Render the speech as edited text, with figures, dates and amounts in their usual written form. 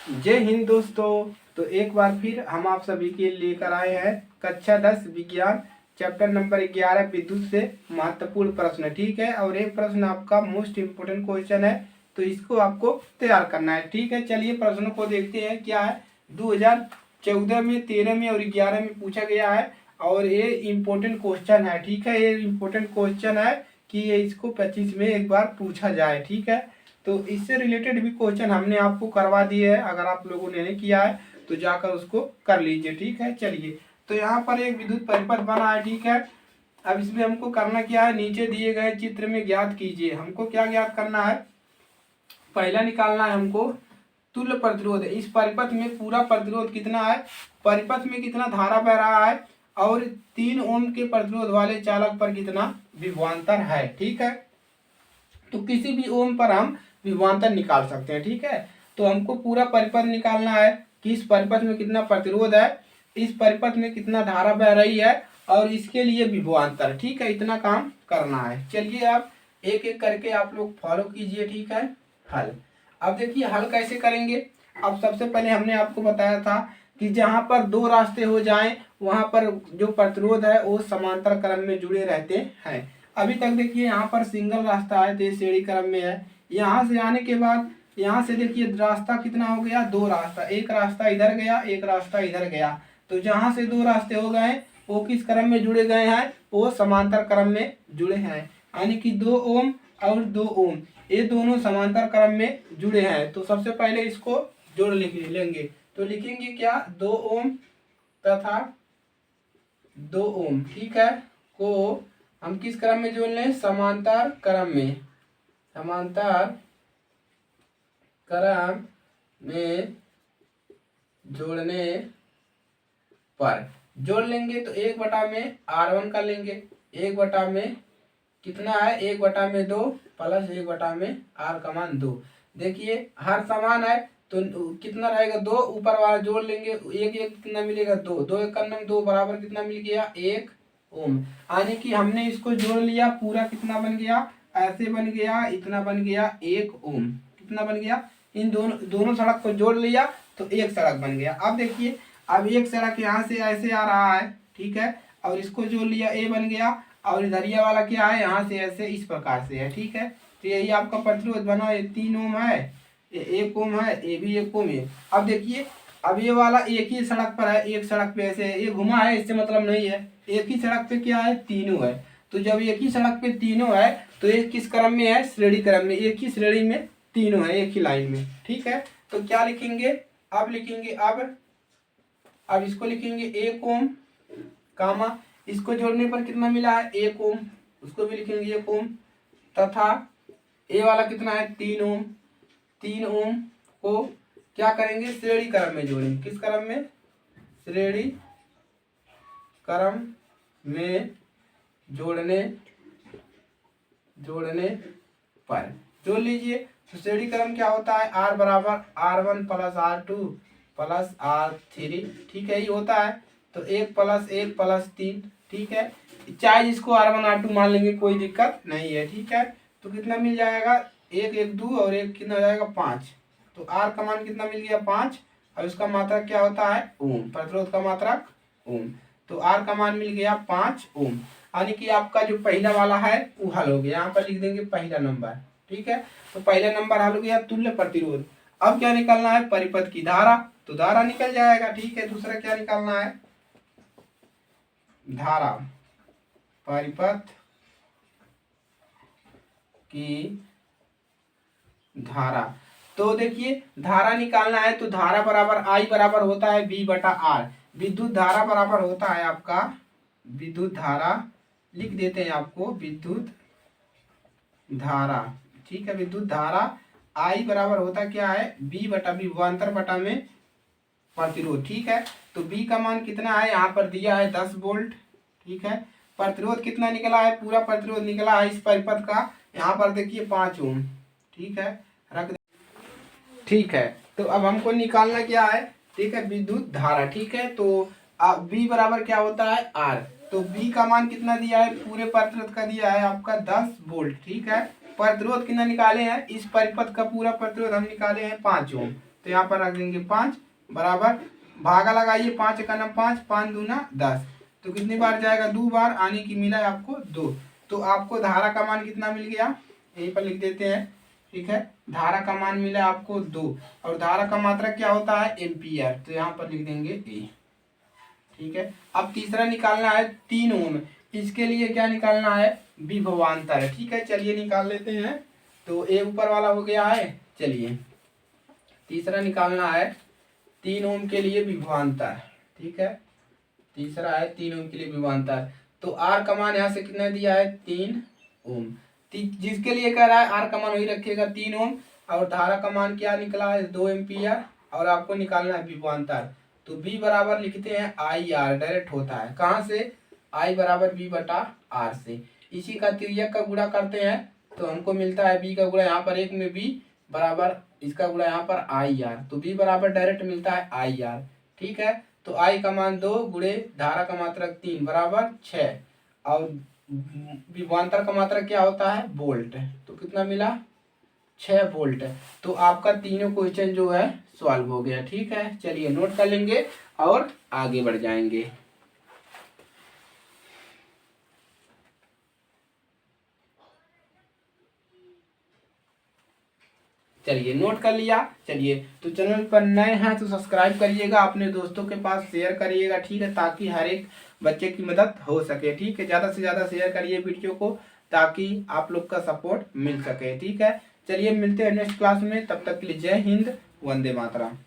जय हिंद दोस्तों। तो एक बार फिर हम आप सभी के लेकर आए हैं कक्षा 10 विज्ञान चैप्टर नंबर 11 विद्युत से महत्वपूर्ण प्रश्न। ठीक है, और एक प्रश्न आपका मोस्ट इम्पोर्टेंट क्वेश्चन है, तो इसको आपको तैयार करना है। ठीक है, चलिए प्रश्नों को देखते हैं। क्या है, 2014 में, 13 में और 11 में पूछा गया है और ये इम्पोर्टेंट क्वेश्चन है। ठीक है, ये इम्पोर्टेंट क्वेश्चन है कि ये इसको 25 में एक बार पूछा जाए। ठीक है, तो इससे रिलेटेड भी क्वेश्चन हमने आपको करवा दिए है, अगर आप लोगों ने नहीं किया है तो जाकर उसको कर लीजिए। ठीक है, चलिए तो यहाँ पर एक विद्युत परिपथ बना है। ठीक है, अब इसमें हमको करना क्या है, नीचे दिए गए चित्र में ज्ञात कीजिए। हमको क्या ज्ञात करना है, पहला निकालना है हमको तुल्य प्रतिरोध। इस परिपथ में पूरा प्रतिरोध कितना है, परिपथ में कितना धारा बह रहा है और 3 ओम के प्रतिरोध वाले चालक पर कितना विभवांतर है। ठीक है, तो किसी भी ओम पर हम विभवांतर निकाल सकते हैं। ठीक है, तो हमको पूरा परिपथ निकालना है कि इस परिपथ में कितना प्रतिरोध है, इस परिपथ में कितना धारा बह रही है और इसके लिए विभवांतर। ठीक है, इतना काम करना है। चलिए आप एक एक करके आप लोग फॉलो कीजिए। ठीक है, हल। अब देखिए हल कैसे करेंगे। अब सबसे पहले हमने आपको बताया था कि जहां पर दो रास्ते हो जाएं वहां पर जो प्रतिरोध है वो समांतर क्रम में जुड़े रहते हैं। अभी तक देखिए यहाँ पर सिंगल रास्ता है तो ये श्रेणी क्रम में है। यहाँ से आने के बाद यहाँ से देखिए रास्ता कितना हो गया, दो रास्ता, एक रास्ता इधर गया, एक रास्ता इधर गया। तो जहाँ से दो रास्ते हो गए वो किस क्रम में जुड़े गए हैं, वो समांतर क्रम में जुड़े हैं। यानी कि 2 ओम और 2 ओम ये दोनों समांतर क्रम में जुड़े हैं। तो सबसे पहले इसको जोड़ लेंगे, तो लिखेंगे क्या, 2 ओम तथा 2 ओम। ठीक है, को हम किस क्रम में जोड़ लें, समांतर क्रम में, समांतर क्रम में जोड़ने पर जोड़ लेंगे तो 1 बटा में R1 का लेंगे, 1 बटा में कितना है, 1/2 प्लस 1 बटा में R का मान 2। देखिए हर समान है तो कितना रहेगा, 2 ऊपर वाला जोड़ लेंगे, एक एक कितना मिलेगा, 2, 2 एक करने में 2 बराबर कितना मिल गया, 1 ओम। यानी कि हमने इसको जोड़ लिया, पूरा कितना बन गया, ऐसे बन गया, इतना बन गया 1 ओम। कितना बन गया, इन दोनों सड़क को जोड़ लिया तो एक सड़क बन गया। अब देखिए अब एक सड़क यहाँ से ऐसे आ रहा है। ठीक है, और इसको जोड़ लिया, ए बन गया, और इधरिया वाला क्या है, यहाँ से ऐसे इस प्रकार से है। ठीक है, तो यही आपका प्रतिरोध बना, ये 3 ओम है, ये 1 ओम है, ये भी 1 ओम है। अब देखिए अब ये वाला एक ही सड़क पर है, एक सड़क पे ऐसे ये घुमा है, इससे मतलब नहीं है, एक ही सड़क पे क्या है, तीनों है। तो जब एक ही सड़क पे तीनों है तो ये किस क्रम में है, श्रेणी क्रम में, एक ही श्रेणी में तीनों है, एक ही लाइन में। ठीक है, तो क्या लिखेंगे, अब लिखेंगे अब इसको लिखेंगे 1 ओम कामा, इसको जोड़ने पर कितना मिला है, 1 ओम, उसको भी लिखेंगे 1 ओम, तथा ए वाला कितना है, 3 ओम। 3 ओम को क्या करेंगे, श्रेणी क्रम में जोड़ेंगे, किस क्रम में, श्रेणी क्रम में जोड़ने पर जोड़ लीजिए। तो श्रेणी क्रम क्या होता है, R बराबर R1 plus R2 plus R3। ठीक है, ये होता है, तो 1 प्लस 1 प्लस 3। ठीक है, चाहे इसको R1 R2 मान लेंगे, कोई दिक्कत नहीं है। ठीक है, तो कितना मिल जाएगा, 1 1 2 और 1 कितना हो जाएगा, 5। तो R का मान कितना मिल गया, 5, और इसका मात्रक क्या होता है, ओम, प्रतिरोध का मात्रक ओम। तो R का मान मिल गया 5 ओम। यानी कि आपका जो पहला वाला है वो हल हो गया, यहाँ पर लिख देंगे पहला नंबर। ठीक है, तो पहला नंबर हल हो गया, तुल्य प्रतिरोध। अब क्या निकालना है, परिपथ की धारा, तो धारा निकल जाएगा। ठीक है, दूसरा क्या निकालना है, धारा, परिपथ की धारा। तो देखिए धारा निकालना है तो धारा बराबर I बराबर होता है V बटा R। विद्युत धारा बराबर होता है आपका, विद्युत धारा लिख देते हैं आपको, विद्युत धारा। ठीक है, विद्युत धारा I बराबर होता क्या है, B बटा विभवांतर बटा में प्रतिरोध। ठीक है, तो B का मान कितना है, यहाँ पर दिया है 10 वोल्ट। ठीक है, प्रतिरोध कितना निकला है, पूरा प्रतिरोध निकला है इस परिपथ का, यहाँ पर देखिए 5 ओम। ठीक है, रख दे। ठीक है, तो अब हमको निकालना क्या है, ठीक है, विद्युत धारा। ठीक है, तो B बराबर क्या होता है, R। तो B का मान कितना दिया है, पूरे प्रतिरोध का दिया है आपका 10 वोल्ट। ठीक है, प्रतिरोध कितना निकाले हैं, इस परिपथ का पूरा प्रतिरोध हम निकाले हैं 5 ओम। तो यहाँ पर रख देंगे 5 बराबर भागा लगाइए, 5 का नाम 5, 5 दूना 10, तो कितनी बार जाएगा 2 बार, आने की मिला है आपको 2। तो आपको धारा का मान कितना मिल गया, यहीं पर लिख देते हैं, ठीक है। धारा का मान मिला आपको 2, और धारा का मात्रक क्या होता है एम्पियर, तो यहाँ पर लिख देंगे ए, ठीक है। अब तीसरा निकालना है 3 ओम, इसके लिए क्या निकालना है विभवांतर, ठीक है। चलिए निकाल लेते हैं। तो ए ऊपर वाला हो गया है। चलिए तीसरा निकालना है 3 ओम के लिए विभवांतर, ठीक है। तीसरा है 3 ओम के लिए विभवांतर। तो आर का मान यहाँ से कितना दिया है 3 ओम, जिसके लिए कह रहा है आर का मान वही रखिएगा 3 ओम, और धारा का मान क्या निकला है 2 एम्पियर, और आपको निकालना है विभवांतर। तो बी बराबर लिखते हैं आई आर, डायरेक्ट होता है कहाँ से, आई बराबर बी बटा आर से। इसी का तिर्यक का गुणा करते हैं तो हमको मिलता है बी का गुणा यहाँ पर 1 में बी बराबर इसका गुणा यहाँ पर आई आर, तो बी बराबर डायरेक्ट मिलता है आई आर, ठीक है। तो आई का मान 2 गुणे धारा का मात्रक 3 बराबर 6, और विभवांतर का मात्रक क्या होता है वोल्ट, तो कितना मिला 6 वोल्ट। तो आपका तीनों क्वेश्चन जो है सॉल्व हो गया, ठीक है। चलिए नोट कर लेंगे और आगे बढ़ जाएंगे। चलिए नोट कर लिया। चलिए तो चैनल पर नए हैं तो सब्सक्राइब करिएगा, अपने दोस्तों के पास शेयर करिएगा, ठीक है, ताकि हर एक बच्चे की मदद हो सके, ठीक है। ज़्यादा से ज़्यादा शेयर करिए वीडियो को, ताकि आप लोग का सपोर्ट मिल सके, ठीक है। चलिए मिलते हैं नेक्स्ट क्लास में, तब तक के लिए जय हिंद, वंदे मातरम।